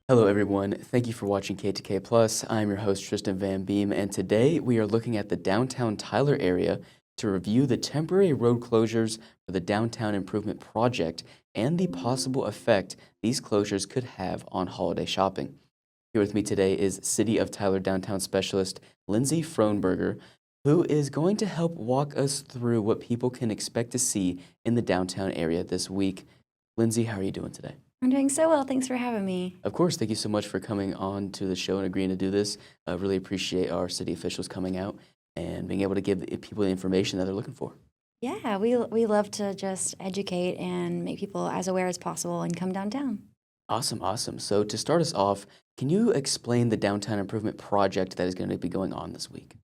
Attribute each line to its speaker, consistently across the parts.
Speaker 1: Hello, everyone. Thank you for watching KETK Plus. I'm your host, Tristan VanBeem, and today we are looking at the downtown Tyler area to review the temporary road closures for the Downtown Improvement Project and the possible effect these closures could have on holiday shopping. Here with me today is City of Tyler Downtown Specialist Lindsey Froneberger, who is going to help walk us through what people can expect to see in the downtown area this week. Lindsey, how are you doing today?
Speaker 2: I'm doing so well. Thanks for having me.
Speaker 1: Of course, thank you so much for coming on to the show and agreeing to do this. I really appreciate our city officials coming out and being able to give people the information that they're looking for.
Speaker 2: Yeah, we love to just educate and make people as aware as possible and come downtown.
Speaker 1: Awesome, awesome. So to start us off, can you explain the downtown improvement project that is going to be going on this week?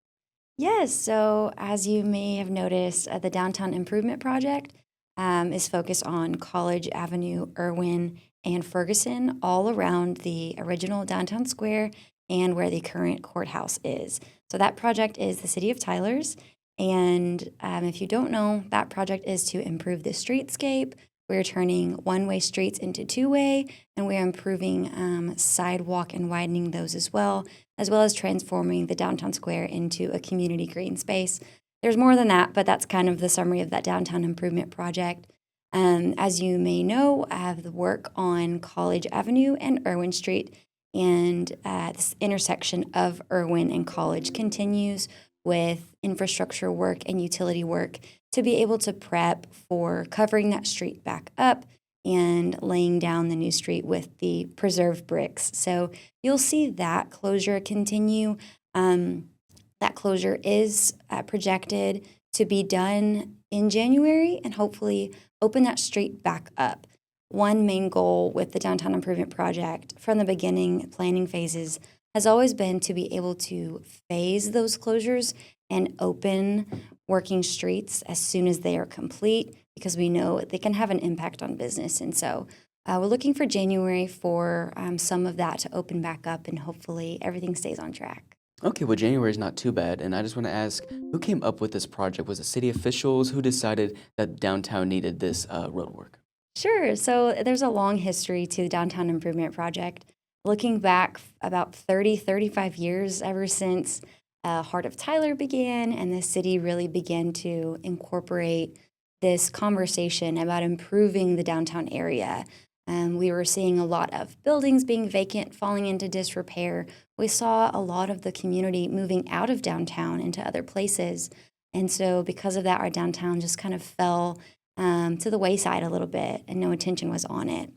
Speaker 2: Yes, so as you may have noticed, the Downtown Improvement Project is focused on College Avenue, Irwin, and Ferguson, all around the original downtown square and where the current courthouse is. So that project is the City of Tyler's. And if you don't know, that project is to improve the streetscape. We're turning one-way streets into two-way, and we're improving sidewalk and widening those as well as transforming the downtown square into a community green space. There's more than that, but that's kind of the summary of that downtown improvement project. As you may know, I have the work on College Avenue and Irwin Street, and this intersection of Irwin and College continues with infrastructure work and utility work to be able to prep for covering that street back up and laying down the new street with the preserved bricks. So you'll see that closure continue. That closure is projected to be done in January and hopefully open that street back up. One main goal with the Downtown Improvement Project from the beginning planning phases has always been to be able to phase those closures and open working streets as soon as they are complete, because we know they can have an impact on business. And so we're looking for January for some of that to open back up, and hopefully everything stays on track.
Speaker 1: Okay, well, January is not too bad, and I just want to ask, who came up with this project? Was it city officials? Who decided that downtown needed this road work?
Speaker 2: Sure. So there's a long history to the Downtown Improvement Project. Looking back about 35 years ever since Heart of Tyler began and the city really began to incorporate this conversation about improving the downtown area. We were seeing a lot of buildings being vacant, falling into disrepair. We saw a lot of the community moving out of downtown into other places. And so because of that, our downtown just kind of fell to the wayside a little bit, and no attention was on it.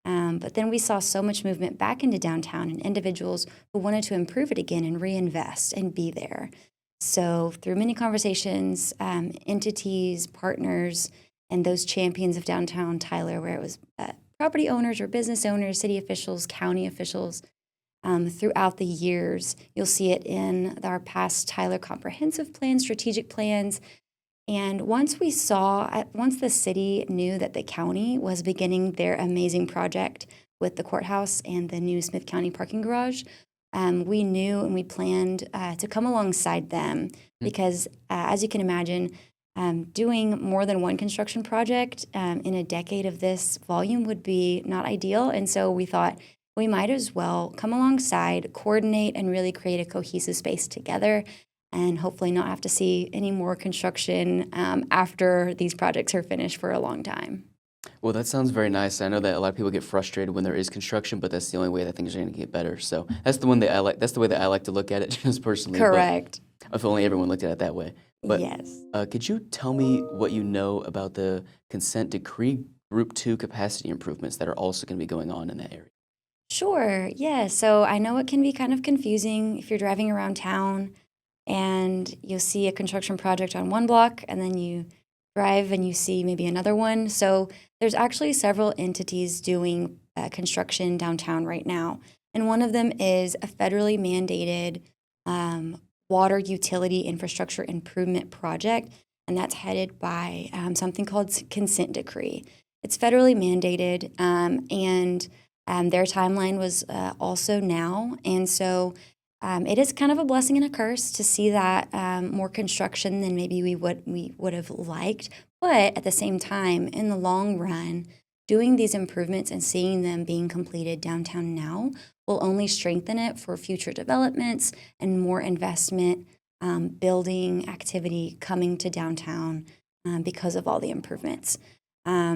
Speaker 2: But then we saw so much movement back into downtown and individuals who wanted to improve it again and reinvest and be there. So through many conversations, entities, partners, and those champions of downtown Tyler, where it was property owners or business owners, city officials, county officials, throughout the years, you'll see it in our past Tyler comprehensive plan, strategic plans. And once the city knew that the county was beginning their amazing project with the courthouse and the new Smith County parking garage, we knew and we planned to come alongside them because, as you can imagine, doing more than one construction project in a decade of this volume would be not ideal. And so we thought we might as well come alongside, coordinate, and really create a cohesive space together, and hopefully not have to see any more construction after these projects are finished for a long time.
Speaker 1: Well, that sounds very nice. I know that a lot of people get frustrated when there is construction, but that's the only way that things are going to get better. So that's the one that I like. That's the way that I like to look at it, just personally.
Speaker 2: Correct.
Speaker 1: But if only everyone looked at it that way. But
Speaker 2: yes.
Speaker 1: Could you tell me what you know about the consent decree Group 2 capacity improvements that are also going to be going on in that area?
Speaker 2: Sure. Yeah. So I know it can be kind of confusing if you're driving around town and you'll see a construction project on one block and then you drive and you see maybe another one. So there's actually several entities doing construction downtown right now. And one of them is a federally mandated water utility infrastructure improvement project. And that's headed by something called consent decree. It's federally mandated and their timeline was also now. And so it is kind of a blessing and a curse to see that more construction than maybe we would have liked. But at the same time, in the long run, doing these improvements and seeing them being completed downtown now will only strengthen it for future developments and more investment, building activity coming to downtown because of all the improvements.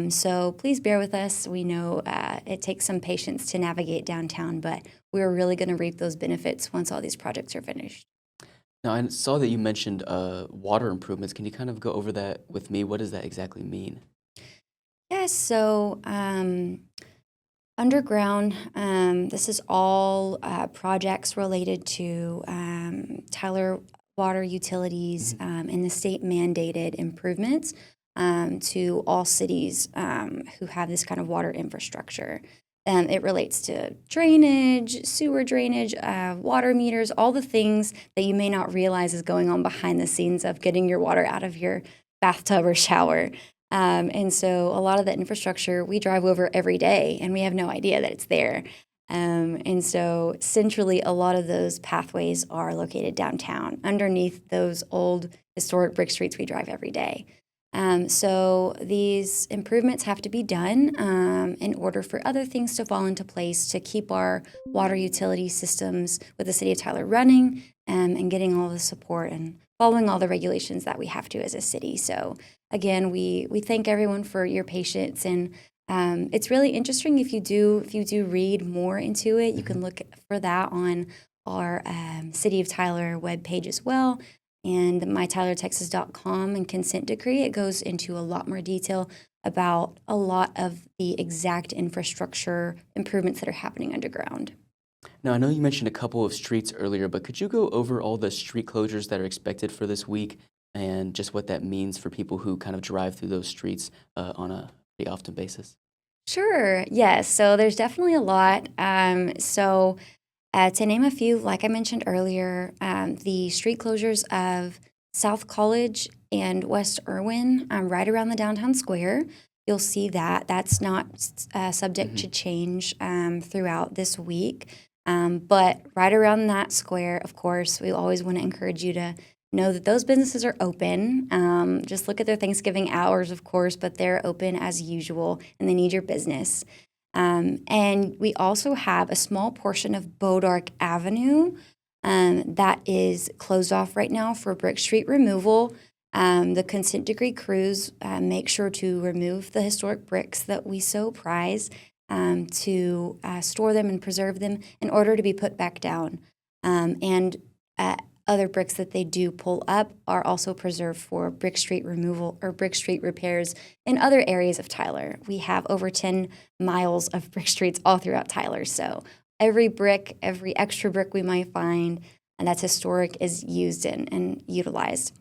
Speaker 2: So please bear with us. We know it takes some patience to navigate downtown, but we're really going to reap those benefits once all these projects are finished.
Speaker 1: Now, I saw that you mentioned water improvements. Can you kind of go over that with me? What does that exactly mean?
Speaker 2: Yes, so underground, this is all projects related to Tyler water utilities and the state mandated improvements to all cities who have this kind of water infrastructure. It relates to drainage, sewer drainage, water meters, all the things that you may not realize is going on behind the scenes of getting your water out of your bathtub or shower. And so a lot of the infrastructure we drive over every day and we have no idea that it's there. And so centrally, a lot of those pathways are located downtown underneath those old historic brick streets we drive every day. So these improvements have to be done in order for other things to fall into place to keep our water utility systems with the city of Tyler running and getting all the support and following all the regulations that we have to as a city. So again, we thank everyone for your patience, and it's really interesting if you do read more into it. You can look for that on our City of Tyler webpage as well, and mytylertexas.com and consent decree. It goes into a lot more detail about a lot of the exact infrastructure improvements that are happening underground.
Speaker 1: Now, I know you mentioned a couple of streets earlier, but could you go over all the street closures that are expected for this week and just what that means for people who kind of drive through those streets on a pretty often basis?
Speaker 2: Sure, yes. So there's definitely a lot. To name a few, like I mentioned earlier, the street closures of South College and West Irwin, right around the downtown square. You'll see that. That's not subject to change throughout this week. But right around that square, of course, we always want to encourage you to know that those businesses are open. Just look at their Thanksgiving hours, of course, but they're open as usual, and they need your business. And we also have a small portion of Bodark Avenue that is closed off right now for Brick Street removal. The consent decree crews make sure to remove the historic bricks that we so prize to store them and preserve them in order to be put back down. And other bricks that they do pull up are also preserved for Brick Street removal or Brick Street repairs in other areas of Tyler. We have over 10 miles of brick streets all throughout Tyler. So every brick, every extra brick we might find, and that's historic, is used and utilized.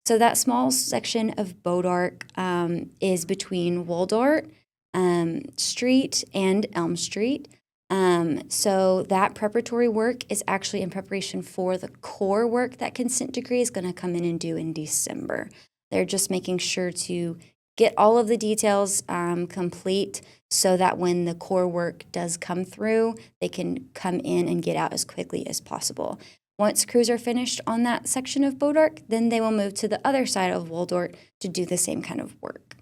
Speaker 2: So that small section of Bodark is between Woldart Street and Elm Street. So that preparatory work is actually in preparation for the core work that consent decree is going to come in and do in December. They're just making sure to get all of the details complete so that when the core work does come through, they can come in and get out as quickly as possible. Once crews are finished on that section of Bodark, then they will move to the other side of Woldart to do the same kind of work.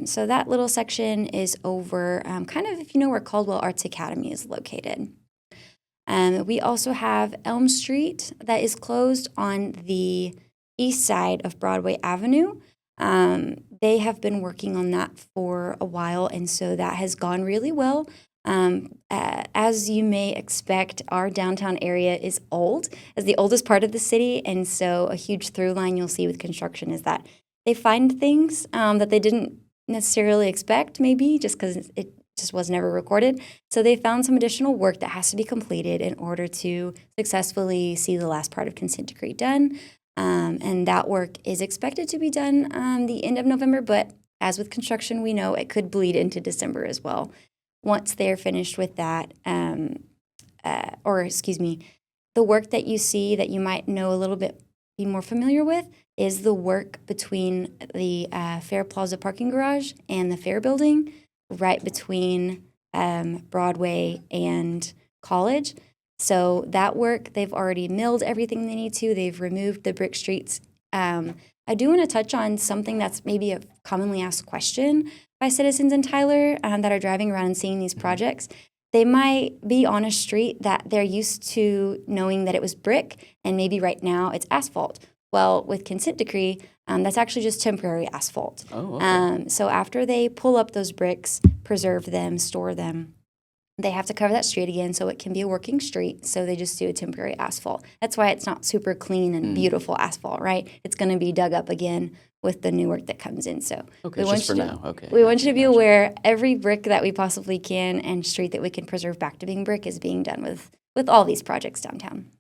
Speaker 2: So that little section is over kind of if you know where Caldwell Arts Academy is located. We also have Elm Street that is closed on the east side of Broadway Avenue. They have been working on that for a while, and so that has gone really well. As you may expect, our downtown area is old, as the oldest part of the city, and so a huge through line you'll see with construction is that they find things that they didn't necessarily expect, maybe just because it just was never recorded. So they found some additional work that has to be completed in order to successfully see the last part of consent decree done. And that work is expected to be done the end of November, but as with construction, we know it could bleed into December as well. Once they're finished with that, the work that you see that you might know a little bit, be more familiar with, is the work between the Fair Plaza parking garage and the Fair building, right between Broadway and College. So that work, they've already milled everything they need to. They've removed the brick streets. I do want to touch on something that's maybe a commonly asked question by citizens in Tyler that are driving around and seeing these projects. They might be on a street that they're used to knowing that it was brick, and maybe right now it's asphalt. Well, with consent decree, that's actually just temporary asphalt.
Speaker 1: Oh, okay.
Speaker 2: So after they pull up those bricks, preserve them, store them, they have to cover that street again so it can be a working street. So they just do a temporary asphalt. That's why it's not super clean and beautiful asphalt, right? It's going to be dug up again with the new work that comes in. So
Speaker 1: Okay, it's just for now. Okay.
Speaker 2: we want you to be
Speaker 1: gotcha.
Speaker 2: aware every brick that we possibly can and street that we can preserve back to being brick is being done with all these projects downtown.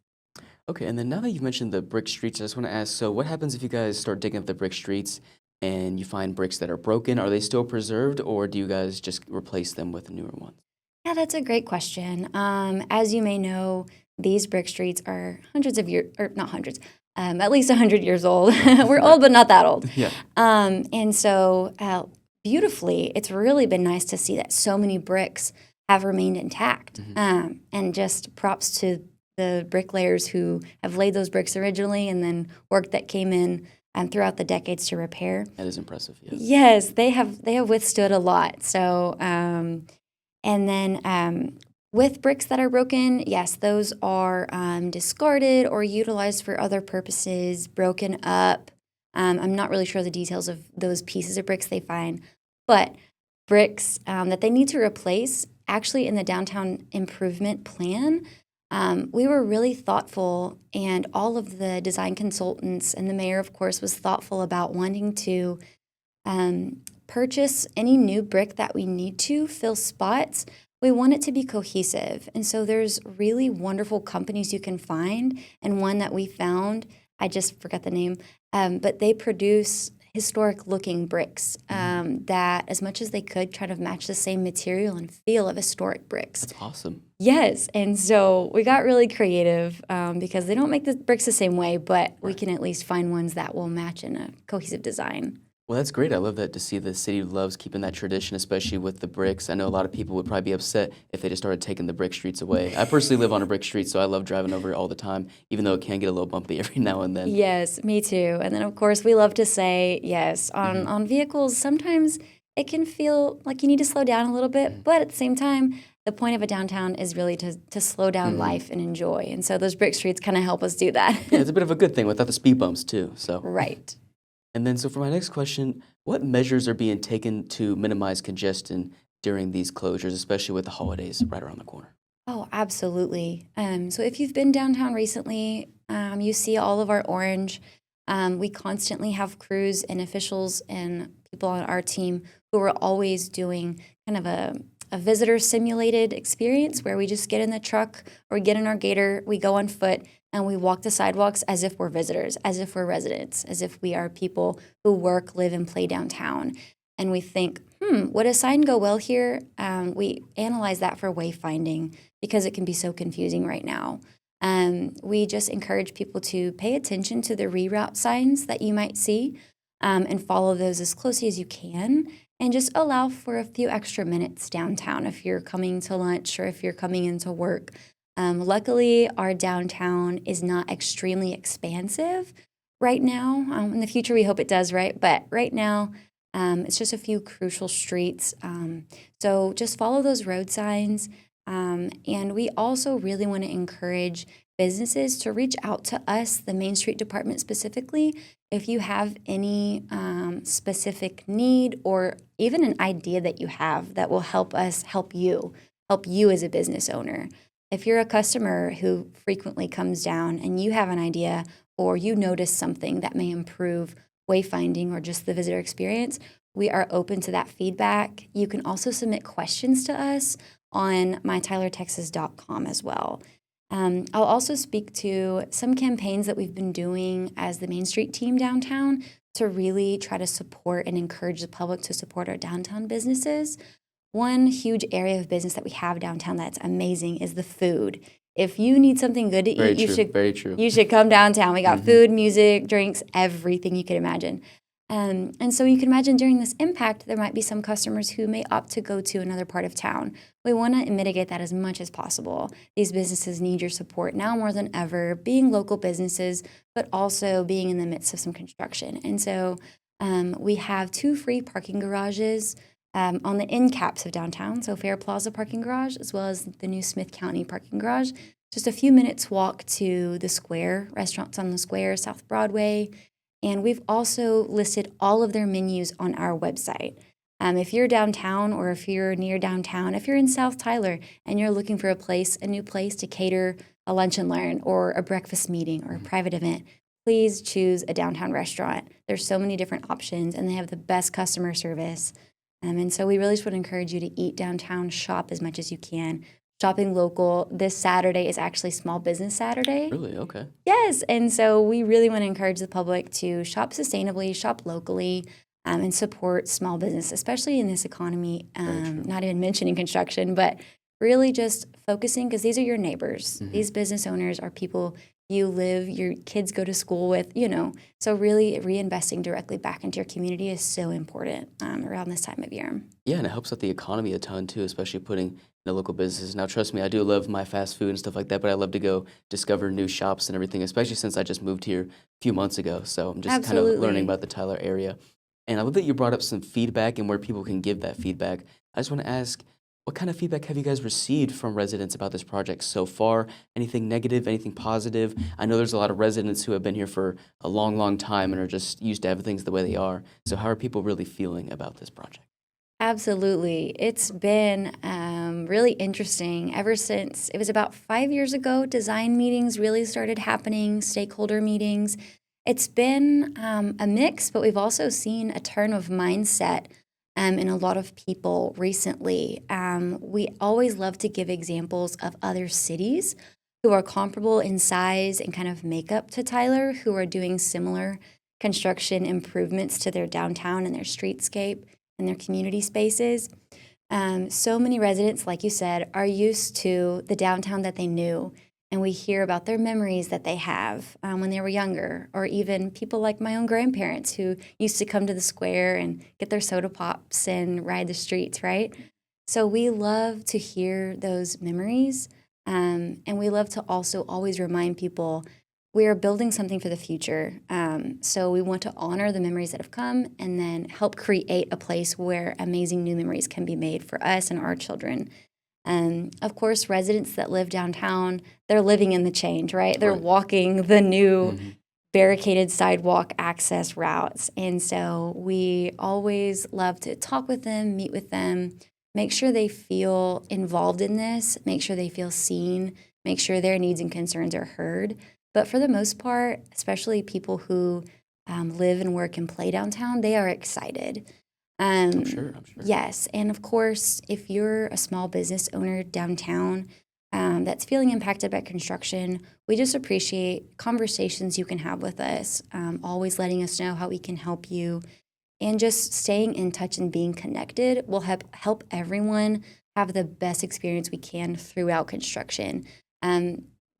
Speaker 1: Okay, and then now that you've mentioned the brick streets, I just want to ask, so what happens if you guys start digging up the brick streets and you find bricks that are broken? Are they still preserved, or do you guys just replace them with newer ones?
Speaker 2: Yeah, that's a great question. As you may know, these brick streets are hundreds of years, or not hundreds, at least 100 years old. We're old, but not that old.
Speaker 1: Yeah.
Speaker 2: And so beautifully, it's really been nice to see that so many bricks have remained intact. And just props to the bricklayers who have laid those bricks originally and then work that came in throughout the decades to repair.
Speaker 1: That is impressive, yes.
Speaker 2: Yes, they have withstood a lot. So, and then with bricks that are broken, yes, those are discarded or utilized for other purposes, broken up. I'm not really sure the details of those pieces of bricks they find, but bricks that they need to replace, actually in the downtown improvement plan, we were really thoughtful, and all of the design consultants and the mayor, of course, was thoughtful about wanting to purchase any new brick that we need to fill spots. We want it to be cohesive. And so there's really wonderful companies you can find. And one that we found, I just forgot the name, but they produce historic looking bricks that, as much as they could, try to match the same material and feel of historic bricks.
Speaker 1: That's awesome.
Speaker 2: Yes. And so we got really creative because they don't make the bricks the same way, but we can at least find ones that will match in a cohesive design.
Speaker 1: Well, that's great. I love that to see the city loves keeping that tradition, especially with the bricks. I know a lot of people would probably be upset if they just started taking the brick streets away. I personally live on a brick street, so I love driving over it all the time, even though it can get a little bumpy every now and then.
Speaker 2: Yes, me too. And then, of course, we love to say, yes, on vehicles, sometimes it can feel like you need to slow down a little bit, but at the same time, the point of a downtown is really to slow down life and enjoy. And so those brick streets kind of help us do that.
Speaker 1: Yeah, it's a bit of a good thing without the speed bumps, too. So.
Speaker 2: Right.
Speaker 1: And then, so for my next question, what measures are being taken to minimize congestion during these closures, especially with the holidays right around the corner?
Speaker 2: Oh, absolutely. So if you've been downtown recently, you see all of our orange. We constantly have crews and officials and people on our team who are always doing kind of a visitor simulated experience where we just get in the truck or get in our gator, we go on foot, and we walk the sidewalks as if we're visitors, as if we're residents, as if we are people who work, live, and play downtown. And we think, would a sign go well here? We analyze that for wayfinding because it can be so confusing right now. We just encourage people to pay attention to the reroute signs that you might see and follow those as closely as you can, and just allow for a few extra minutes downtown if you're coming to lunch or if you're coming into work. Luckily, our downtown is not extremely expansive right now. In the future, we hope it does, right? But right now, it's just a few crucial streets. So just follow those road signs. And we also really want to encourage businesses to reach out to us, the Main Street Department specifically, if you have any specific need or even an idea that you have that will help us help you as a business owner. If you're a customer who frequently comes down and you have an idea or you notice something that may improve wayfinding or just the visitor experience, we are open to that feedback. You can also submit questions to us on mytylertexas.com as well. I'll also speak to some campaigns that we've been doing as the Main Street team downtown to really try to support and encourage the public to support our downtown businesses. One huge area of business that we have downtown that's amazing is the food. If you need something good to eat, you should come downtown. We got food, music, drinks, everything you could imagine. And so you can imagine during this impact, there might be some customers who may opt to go to another part of town. We want to mitigate that as much as possible. These businesses need your support now more than ever, being local businesses, but also being in the midst of some construction. And so we have 2 free parking garages on the end caps of downtown, so Fair Plaza parking garage, as well as the new Smith County parking garage. Just a few minutes walk to the square, restaurants on the square, South Broadway. And we've also listed all of their menus on our website. If you're downtown or if you're near downtown, if you're in South Tyler and you're looking for a new place to cater a lunch and learn or a breakfast meeting or a private event, please choose a downtown restaurant. There's so many different options and they have the best customer service. And so we really just would encourage you to eat downtown, shop as much as you can. Shopping local. This Saturday is actually Small Business Saturday.
Speaker 1: Really? Okay.
Speaker 2: Yes, and so we really want to encourage the public to shop sustainably, shop locally, and support small business, especially in this economy. Not even mentioning construction, but really just focusing because these are your neighbors.
Speaker 1: Mm-hmm.
Speaker 2: These business owners are people you live, your kids go to school with, So really reinvesting directly back into your community is so important around this time of year.
Speaker 1: Yeah, and it helps out the economy a ton too, especially putting the local businesses. Now, trust me, I do love my fast food and stuff like that, but I love to go discover new shops and everything, especially since I just moved here a few months ago. So I'm just kind of
Speaker 2: Absolutely.
Speaker 1: learning about the Tyler area. And I love that you brought up some feedback and where people can give that feedback. I just want to ask, what kind of feedback have you guys received from residents about this project so far? Anything negative, anything positive? I know there's a lot of residents who have been here for a long, long time and are just used to having things the way they are. So how are people really feeling about this project?
Speaker 2: Absolutely. It's been really interesting ever since it was about 5 years ago. Design meetings really started happening, stakeholder meetings. It's been a mix, but we've also seen a turn of mindset in a lot of people recently. We always love to give examples of other cities who are comparable in size and kind of makeup to Tyler, who are doing similar construction improvements to their downtown and their streetscape and their community spaces. So many residents, like you said, are used to the downtown that they knew, and we hear about their memories that they have when they were younger, or even people like my own grandparents who used to come to the square and get their soda pops and ride the streets, right? So we love to hear those memories, and we love to also always remind people we are building something for the future. So we want to honor the memories that have come and then help create a place where amazing new memories can be made for us and our children. Of course, residents that live downtown, they're living in the change, right? They're
Speaker 1: Right.
Speaker 2: walking the new
Speaker 1: Mhm.
Speaker 2: barricaded sidewalk access routes. And so we always love to talk with them, meet with them, make sure they feel involved in this, make sure they feel seen, make sure their needs and concerns are heard. But for the most part, especially people who live and work and play downtown, they are excited.
Speaker 1: I'm sure.
Speaker 2: Yes, and of course, if you're a small business owner downtown that's feeling impacted by construction, we just appreciate conversations you can have with us, always letting us know how we can help you, and just staying in touch and being connected will help everyone have the best experience we can throughout construction.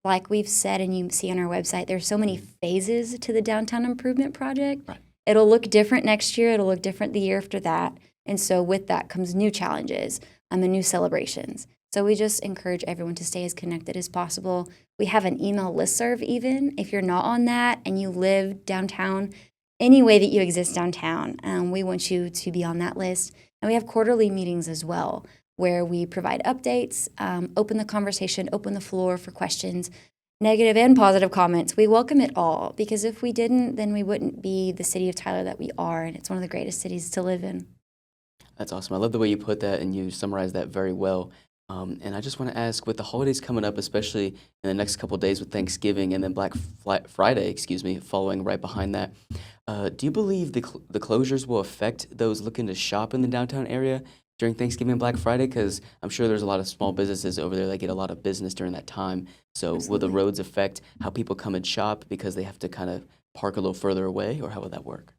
Speaker 2: Like we've said and you see on our website, there's so many phases to the downtown improvement project.
Speaker 1: Right.
Speaker 2: It'll look different next year. It'll look different the year after that. And so with that comes new challenges and new celebrations. So we just encourage everyone to stay as connected as possible. We have an email listserv even. If you're not on that and you live downtown, any way that you exist downtown, we want you to be on that list. And we have quarterly meetings as well, where we provide updates, open the conversation, open the floor for questions, negative and positive comments. We welcome it all, because if we didn't, then we wouldn't be the city of Tyler that we are, and it's one of the greatest cities to live in.
Speaker 1: That's awesome. I love the way you put that and you summarized that very well. And I just want to ask, with the holidays coming up, especially in the next couple of days with Thanksgiving and then Friday, following right behind that, do you believe the closures will affect those looking to shop in the downtown area during Thanksgiving and Black Friday? Because I'm sure there's a lot of small businesses over there that get a lot of business during that time. So will the
Speaker 2: Absolutely.
Speaker 1: roads affect how people come and shop because they have to kind of park a little further away, or how would that work?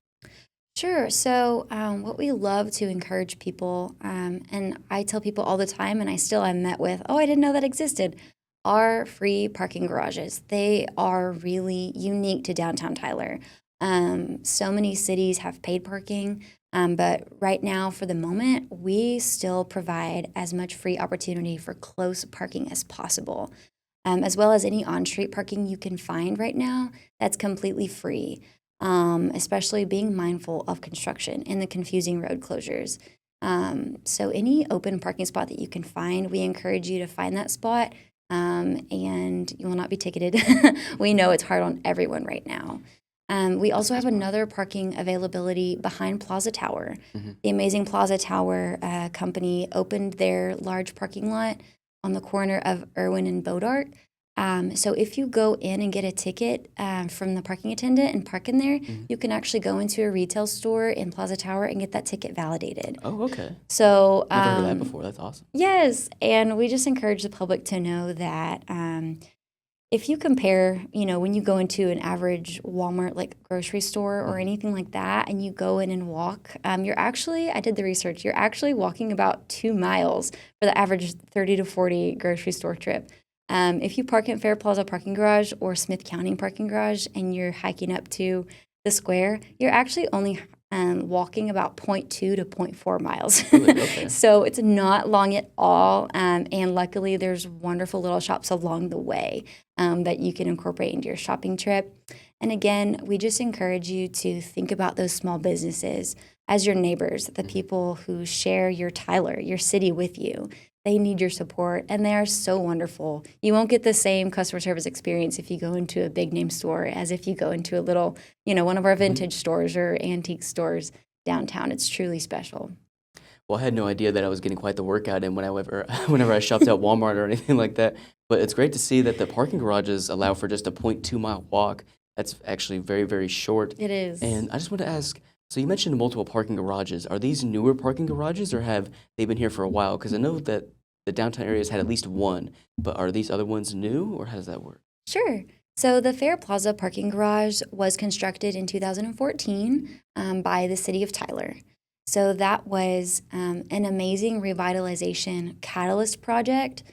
Speaker 2: Sure. So what we love to encourage people, and I tell people all the time, and I'm met with, oh, I didn't know that existed, are free parking garages. They are really unique to downtown Tyler. So many cities have paid parking, but right now, for the moment, we still provide as much free opportunity for close parking as possible, as well as any on-street parking you can find right now that's completely free. Especially being mindful of construction and the confusing road closures. So any open parking spot that you can find, we encourage you to find that spot, and you will not be ticketed. We know it's hard on everyone right now. We also have another parking availability behind Plaza Tower. The amazing Plaza Tower company opened their large parking lot on the corner of Irwin and Bodart. So if you go in and get a ticket from the parking attendant and park in there, you can actually go into a retail store in Plaza Tower and get that ticket validated.
Speaker 1: Oh, okay.
Speaker 2: So
Speaker 1: Never heard of that before. That's awesome.
Speaker 2: yes, and we just encourage the public to know that if you compare, when you go into an average Walmart like grocery store or anything like that, and you go in and walk, I did the research, you're actually walking about 2 miles for the average 30 to 40 grocery store trip. If you park in Fair Plaza Parking Garage or Smith County Parking Garage and you're hiking up to the square, you're actually only walking about 0.2 to 0.4 miles.
Speaker 1: Really? Okay.
Speaker 2: So it's not long at all. And luckily, there's wonderful little shops along the way that you can incorporate into your shopping trip. And again, we just encourage you to think about those small businesses as your neighbors, the people who share your Tyler, your city with you. They need your support, and they are so wonderful. You won't get the same customer service experience if you go into a big name store as if you go into a little, one of our vintage stores or antique stores downtown. It's truly special.
Speaker 1: Well, I had no idea that I was getting quite the workout in whenever I shopped at Walmart or anything like that. But it's great to see that the parking garages allow for just a 0.2-mile walk. That's actually very, very short.
Speaker 2: It is.
Speaker 1: And I just want to ask, so you mentioned multiple parking garages. Are these newer parking garages, or have they been here for a while? Because I know that the downtown areas had at least one, but are these other ones new, or how does that work?
Speaker 2: Sure. So the Fair Plaza parking garage was constructed in 2014 by the city of Tyler. So that was an amazing revitalization catalyst project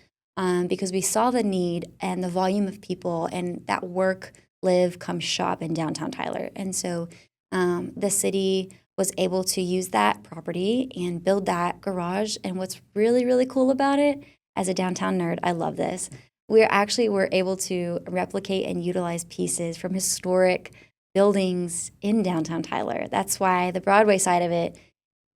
Speaker 2: because we saw the need and the volume of people and that work, live, come shop in downtown Tyler. And so the city was able to use that property and build that garage. And what's really, really cool about it, as a downtown nerd, I love this. We're able to replicate and utilize pieces from historic buildings in downtown Tyler. That's why the Broadway side of it,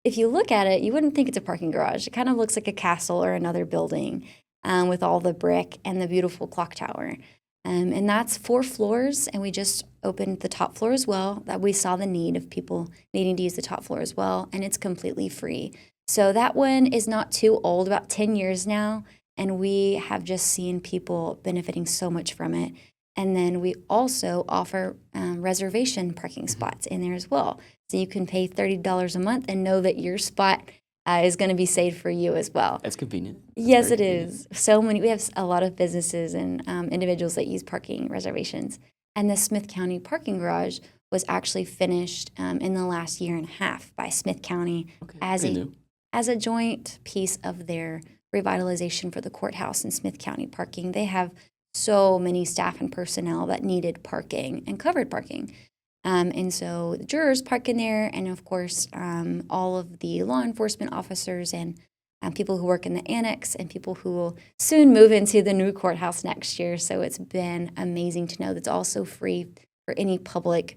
Speaker 2: if you look at it, you wouldn't think it's a parking garage. It kind of looks like a castle or another building with all the brick and the beautiful clock tower. And that's 4 floors, and we just opened the top floor as well. That we saw the need of people needing to use the top floor as well, and it's completely free. So that one is not too old, about 10 years now, and we have just seen people benefiting so much from it. And then we also offer reservation parking spots in there as well. So you can pay $30 a month and know that your spot is going to be saved for you as well.
Speaker 1: That's convenient.
Speaker 2: Yes, it is. We have a lot of businesses and individuals that use parking reservations. And the Smith County parking garage was actually finished in the last year and a half by Smith County as a joint piece of their revitalization for the courthouse and Smith County parking. They have so many staff and personnel that needed parking and covered parking. And so the jurors park in there, and of course, all of the law enforcement officers and people who work in the annex and people who will soon move into the new courthouse next year. So it's been amazing to know that's also free for any public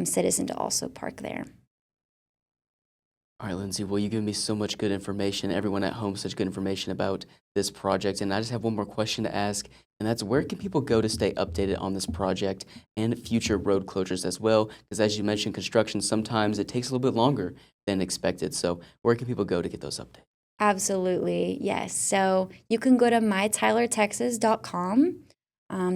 Speaker 2: citizen to also park there.
Speaker 1: All right, Lindsey, well, you give me so much good information, everyone at home, such good information about this project. And I just have one more question to ask, and that's where can people go to stay updated on this project and future road closures as well? Because as you mentioned, construction, sometimes it takes a little bit longer than expected. So where can people go to get those updates?
Speaker 2: Absolutely, yes. So you can go to mytylertexas.com.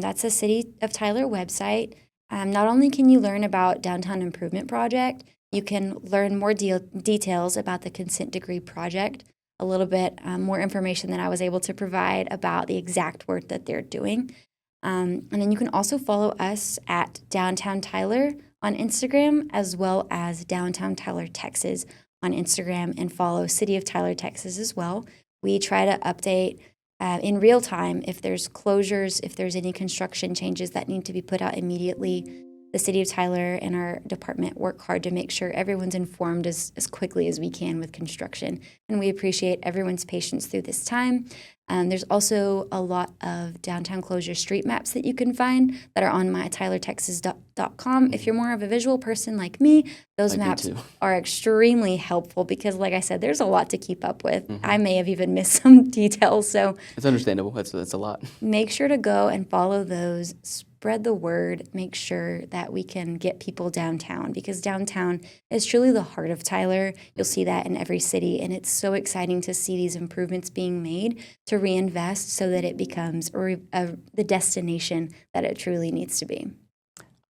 Speaker 2: That's the City of Tyler website. Not only can you learn about Downtown Improvement Project, you can learn more details about the consent decree project, a little bit more information than I was able to provide about the exact work that they're doing. And then you can also follow us at Downtown Tyler on Instagram, as well as Downtown Tyler, Texas on Instagram, and follow City of Tyler, Texas as well. We try to update in real time if there's closures, if there's any construction changes that need to be put out immediately. the City of Tyler and our department work hard to make sure everyone's informed as quickly as we can with construction. And we appreciate everyone's patience through this time. There's also a lot of downtown closure street maps that you can find that are on mytylertexas.com. If you're more of a visual person like me, those maps are extremely helpful because, like I said, there's a lot to keep up with. I may have even missed some details, so
Speaker 1: it's understandable. That's a lot.
Speaker 2: Make sure to go and follow those. Spread the word. Make sure that we can get people downtown because downtown is truly the heart of Tyler. You'll see that in every city, and it's so exciting to see these improvements being made to reinvest so that it becomes the destination that it truly needs to be.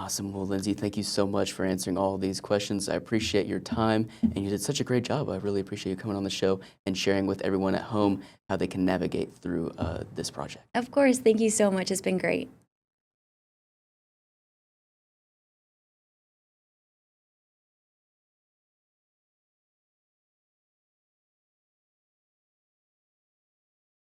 Speaker 1: Awesome. Well, Lindsey, thank you so much for answering all of these questions. I appreciate your time, and you did such a great job. I really appreciate you coming on the show and sharing with everyone at home how they can navigate through this project.
Speaker 2: Of course. Thank you so much. It's been great.